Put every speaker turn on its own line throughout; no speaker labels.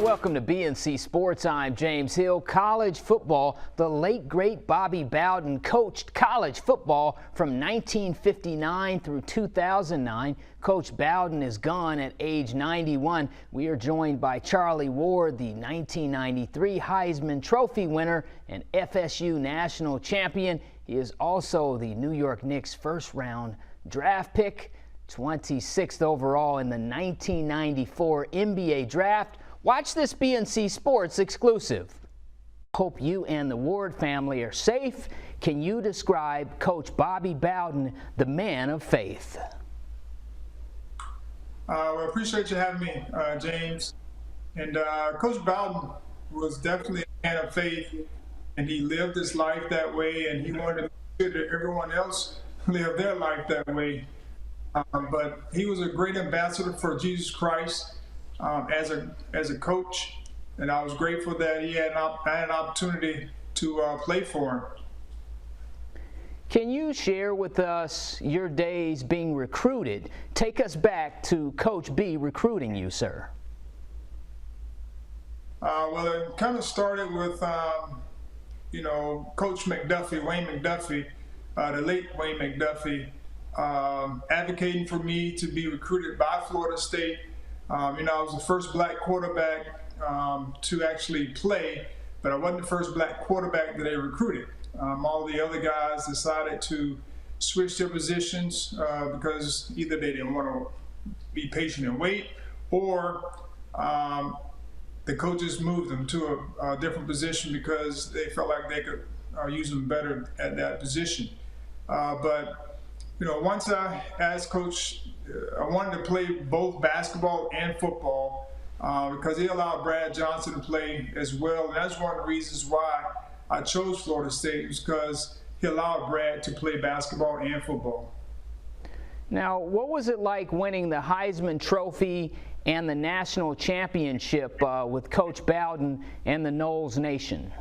Welcome to BNC Sports. I'm James Hill. College football. The late, great Bobby Bowden coached college football from 1959 through 2009. Coach Bowden is gone at age 91. We are joined by Charlie Ward, the 1993 Heisman Trophy winner and FSU national champion. He is also the New York Knicks first-round draft pick, 26th overall in the 1994 NBA draft. Watch this BNC Sports exclusive. Hope you and the Ward family are safe. Can you describe Coach Bobby Bowden, the man of faith?
I appreciate you having me, James. And Coach Bowden was definitely a man of faith, and he lived his life that way, and he wanted to make sure that everyone else lived their life that way. But he was a great ambassador for Jesus Christ. As a coach, and I was grateful that I had an opportunity to play for him.
Can you share with us your days being recruited? Take us back to Coach B recruiting you, sir.
Well, it kind of started with, Coach McDuffie, Wayne McDuffie, the late Wayne McDuffie, advocating for me to be recruited by Florida State. I was the first black quarterback to actually play, but I wasn't the first black quarterback that they recruited. All the other guys decided to switch their positions because either they didn't want to be patient and wait, or the coaches moved them to a different position because they felt like they could use them better at that position. Once I asked Coach, I wanted to play both basketball and football because he allowed Brad Johnson to play as well. And that's one of the reasons why I chose Florida State, was because he allowed Brad to play basketball and football.
Now, what was it like winning the Heisman Trophy and the national championship with Coach Bowden and the Noles Nation?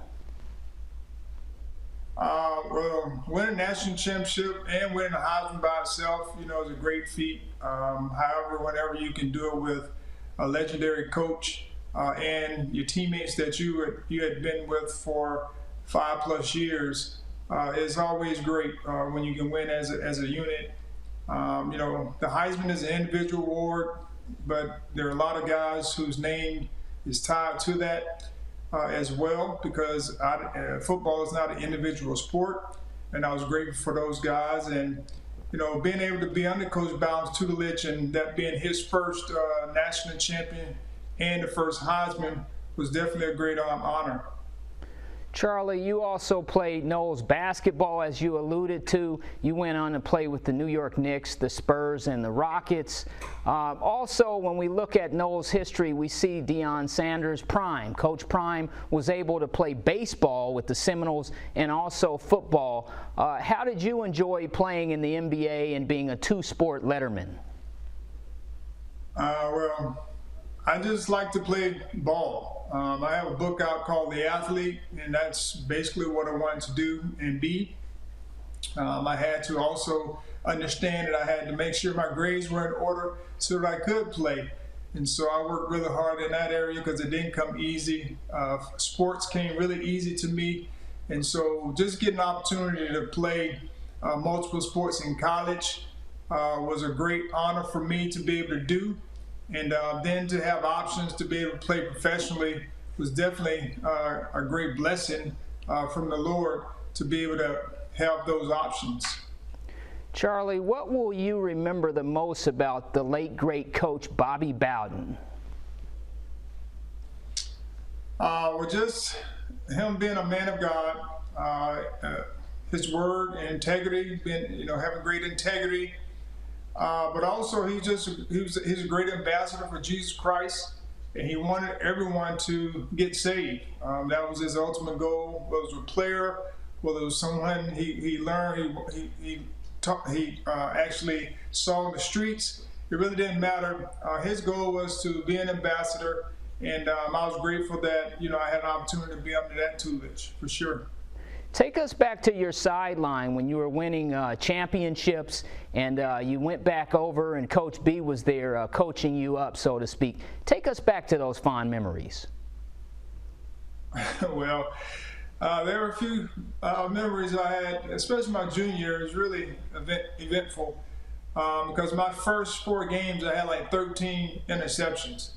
Well, winning a national championship and winning the Heisman by itself, is a great feat. However, whenever you can do it with a legendary coach and your teammates that you had been with for 5+ years, it's always great when you can win as a unit. The Heisman is an individual award, but there are a lot of guys whose name is tied to that. As well, because football is not an individual sport, and I was grateful for those guys. And being able to be under Coach Bowden's tutelage, and that being his first national champion and the first Heisman, was definitely a great honor.
Charlie, you also played Noles basketball, as you alluded to. You went on to play with the New York Knicks, the Spurs, and the Rockets. Also, when we look at Noles history, we see Deion Sanders Prime. Coach Prime was able to play baseball with the Seminoles and also football. How did you enjoy playing in the NBA and being a two-sport letterman?
Well, I just like to play ball. I have a book out called The Athlete, and that's basically what I wanted to do and be. I had to also understand that I had to make sure my grades were in order so that I could play. And so I worked really hard in that area because it didn't come easy. Sports came really easy to me. And so just getting an opportunity to play multiple sports in college was a great honor for me to be able to do. And then to have options to be able to play professionally was definitely a great blessing from the Lord to be able to have those options.
Charlie, what will you remember the most about the late, great Coach Bobby Bowden?
Well, just him being a man of God, his word and integrity, having great integrity. But also he's a great ambassador for Jesus Christ, and he wanted everyone to get saved. That was his ultimate goal. Whether it was a player, whether it was someone he learned, he actually saw in the streets. It really didn't matter. His goal was to be an ambassador, and I was grateful that I had an opportunity to be under that tutelage, for sure.
Take us back to your sideline when you were winning championships and you went back over and Coach B was there coaching you up, so to speak. Take us back to those fond memories.
Well, there were a few memories I had, especially my junior year. It was really eventful because my first 4 games I had like 13 interceptions.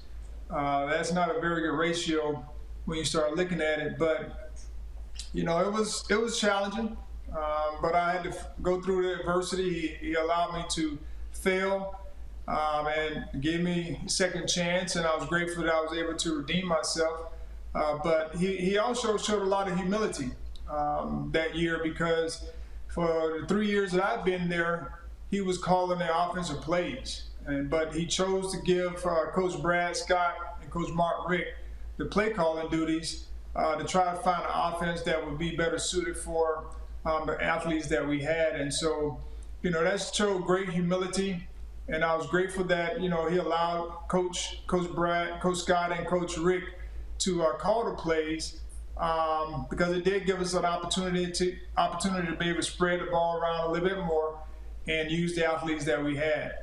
That's not a very good ratio when you start looking at it, but you know, it was challenging. But I had to go through the adversity. He allowed me to fail and gave me a second chance, and I was grateful that I was able to redeem myself. But he also showed a lot of humility that year, because for the 3 years that I've been there, he was calling the offensive plays. But he chose to give Coach Brad Scott and Coach Mark Richt the play calling duties to try to find an offense that would be better suited for the athletes that we had. And so, you know, that showed great humility. And I was grateful that, you know, he allowed Coach Brad, Coach Scott, and Coach Richt to call the plays because it did give us an opportunity to be able to spread the ball around a little bit more and use the athletes that we had.